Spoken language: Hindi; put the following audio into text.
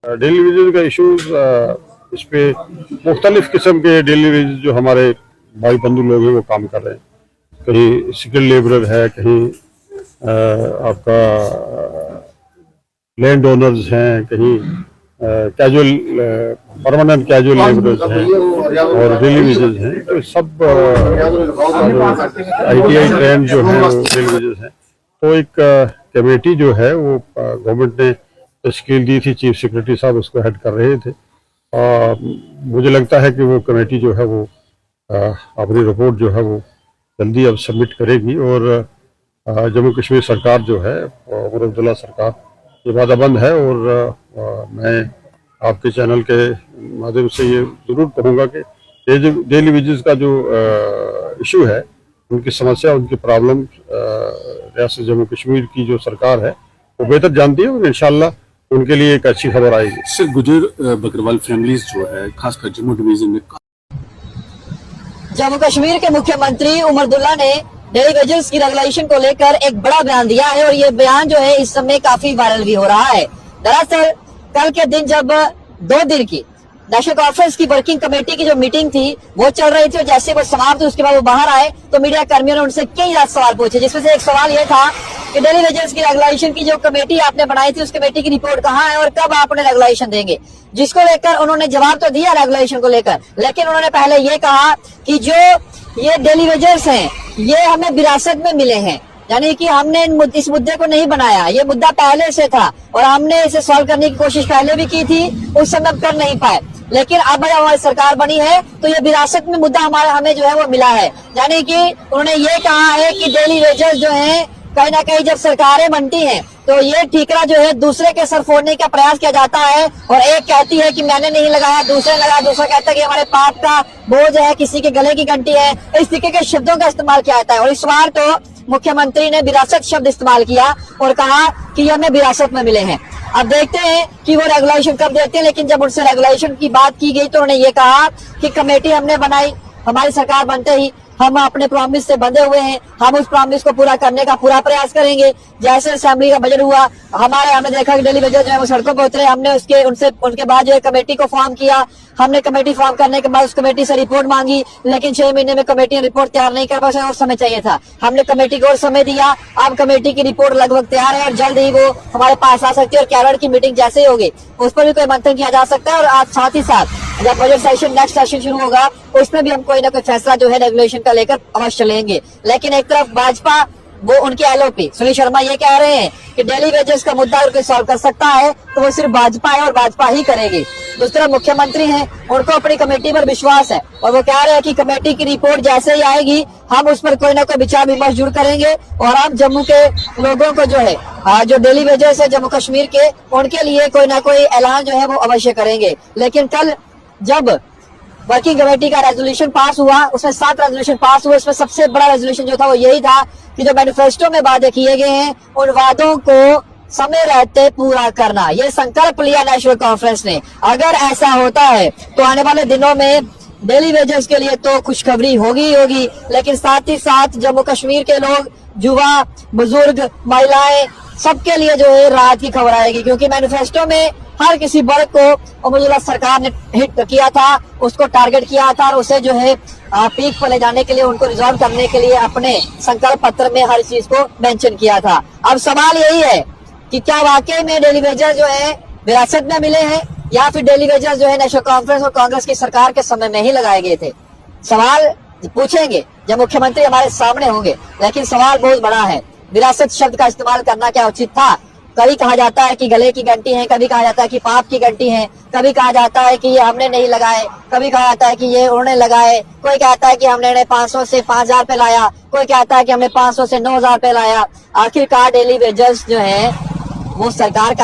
डेली वेजेस का इशूज इस पे मुख्तलिफ किस्म के डेली वेजेस जो हमारे भाई बंधु लोग हैं वो काम कर रहे हैं। कहीं स्किल लेबरर है, कहीं आपका लैंड ओनर्स हैं, कहीं कैजुअल परमानेंट कैजुअल लेबरर्स हैं और डेली वेजेस हैं। तो सब ITI ट्रेंड जो है वो डेली वेजेस हैं। तो एक कमेटी जो है वो गवर्नमेंट ने तश्कील दी थी, चीफ सेक्रेटरी साहब उसको हेड कर रहे थे। मुझे लगता है कि वो कमेटी जो है वो अपनी रिपोर्ट जो है वो जल्दी अब सबमिट करेगी और जम्मू कश्मीर सरकार जो है उमर अब्दुल्ला सरकार ये वादाबंद है। और मैं आपके चैनल के माध्यम से ये ज़रूर कहूँगा कि ये जो डेली वेजेस का जो इशू है, उनकी समस्या, उनकी प्रॉब्लम रियासत जम्मू कश्मीर की जो सरकार है वो बेहतर जानती है और इंशाल्लाह उनके लिए एक अच्छी खबर आएगी। सर, गुजर बकरवाल फैमिलीज जो है खासकर जम्मू डिवीजन में, जम्मू कश्मीर के मुख्यमंत्री उमर अब्दुल्ला ने डेली वेजेस की रेगुलेशन को लेकर एक बड़ा बयान दिया है और ये बयान जो है इस समय काफी वायरल भी हो रहा है। दरअसल कल के दिन जब 2 दिन की नेशनल कॉन्फ्रेंस की वर्किंग कमेटी की जो मीटिंग थी वो चल रही थी और जैसे वो समाप्त हुई उसके बाद वो बाहर आए तो मीडिया कर्मियों ने उनसे कई रात सवाल पूछे, जिसमें से एक सवाल ये था कि डेली वेजेस की रेगुलेशन की जो कमेटी आपने बनाई थी उस कमेटी की रिपोर्ट कहाँ है और कब आप उन्हें रेगुलेशन देंगे। जिसको लेकर उन्होंने जवाब तो दिया रेगुलेशन को लेकर, लेकिन उन्होंने पहले ये कहा कि जो ये डेली वेजेस हैं ये हमें विरासत में मिले हैं, यानी कि हमने इस मुद्दे को नहीं बनाया, ये मुद्दा पहले से था और हमने इसे सॉल्व करने की कोशिश पहले भी की थी, उस समय कर नहीं पाए, लेकिन अब हमारी सरकार बनी है तो ये विरासत में मुद्दा हमें जो है वो मिला है। यानी कि उन्होंने ये कहा है कि डेली वेजेस जो है कहीं ना कहीं जब सरकारें बनती हैं तो ये ठीकरा जो है दूसरे के सर फोड़ने का प्रयास किया जाता है और एक कहती है कि मैंने नहीं लगाया, दूसरे लगाया, दूसरा कहता है कि हमारे पाप का बोझ है, किसी के गले की घंटी है। इस तरीके के शब्दों का इस्तेमाल किया जाता है और इस बार तो मुख्यमंत्री ने विरासत शब्द इस्तेमाल किया और कहा कि ये हमें विरासत में मिले हैं। अब देखते हैं कि वो रेगुलेशन कब देते हैं, लेकिन जब उनसे रेगुलेशन की बात की गई तो उन्होंने ये कहा कि कमेटी हमने बनाई, हमारी सरकार बनते ही हम अपने प्रॉमिस से बंधे हुए हैं, हम उस प्रॉमिस को पूरा करने का पूरा प्रयास करेंगे। जैसे असेंबली का बजट हुआ हमने देखा कि डेली वेजेस जो है वो सड़कों पर उतरे, हमने उनके बाद जो है कमेटी को फॉर्म किया। हमने कमेटी फॉर्म करने के बाद उस कमेटी से रिपोर्ट मांगी, लेकिन 6 महीने में कमेटी ने रिपोर्ट तैयार नहीं कर पाई, और समय चाहिए था। हमने कमेटी को और समय दिया, अब कमेटी की रिपोर्ट लगभग तैयार है और जल्द ही वो हमारे पास आ सकती है और कैबिनेट की मीटिंग जैसे ही होगी उस पर भी कोई मंथन किया जा सकता है। और आज साथ ही साथ जब बजट सेशन नेक्स्ट सेशन शुरू होगा उसमें भी हम कोई ना कोई फैसला जो है रेगुलेशन का लेकर अवश्य लेंगे। लेकिन एक तरफ भाजपा वो उनके LOP सुनील शर्मा ये कह रहे हैं कि डेली वेजेस का मुद्दा अगर कोई सॉल्व कर सकता है तो वो सिर्फ भाजपा है और भाजपा ही करेगी। दूसरा मुख्यमंत्री हैं, उनको अपनी कमेटी पर विश्वास है और वो कह रहे हैं कि कमेटी की रिपोर्ट जैसे ही आएगी हम उस पर कोई ना कोई विचार विमर्श जरूर करेंगे और हम जम्मू के लोगों को जो है जो डेली वेजेस है जम्मू कश्मीर के उनके लिए कोई ना कोई ऐलान जो है वो अवश्य करेंगे। लेकिन कल जब वर्किंग कमेटी का रेजोल्यूशन पास हुआ उसमें 7 रेजोल्यूशन पास हुए, उसमें सबसे बड़ा रेजोल्यूशन जो था वो यही था कि जो मैनिफेस्टो में वादे किए गए हैं उन वादों को समय रहते पूरा करना, ये संकल्प लिया नेशनल कॉन्फ्रेंस ने। अगर ऐसा होता है तो आने वाले दिनों में डेली वेजेस के लिए तो खुशखबरी होगी ही होगी, लेकिन साथ ही साथ जम्मू कश्मीर के लोग, युवा, बुजुर्ग, महिलाएं, सबके लिए जो है राहत की खबर आएगी, क्योंकि मैनिफेस्टो में हर किसी वर्ग को उमर सरकार ने हिट किया था, उसको टारगेट किया था और उसे जो है पीक पर ले जाने के लिए, उनको रिजॉल्व करने के लिए अपने संकल्प पत्र में हर चीज को मेंशन किया था। अब सवाल यही है कि क्या वाकई में डेली वेजेस जो है विरासत में मिले हैं या फिर डेली वेजेस जो है नेशनल कॉन्फ्रेंस और कांग्रेस की सरकार के समय में ही लगाए गए थे। सवाल पूछेंगे जब मुख्यमंत्री हमारे सामने होंगे, लेकिन सवाल बहुत बड़ा है। विरासत शब्द का इस्तेमाल करना क्या उचित था? कभी कहा जाता है कि गले की घंटी है, कभी कहा जाता है कि पाप की घंटी है, कभी कहा जाता है कि ये हमने नहीं लगाए, कभी कहा जाता है कि ये उन्होंने लगाए, कोई कहता है कि हमने 500 से 5000 पे लाया, कोई कहता है कि हमने 500 से 9000 पे लाया। आखिरकार डेली वेजेस जो है वो सरकार का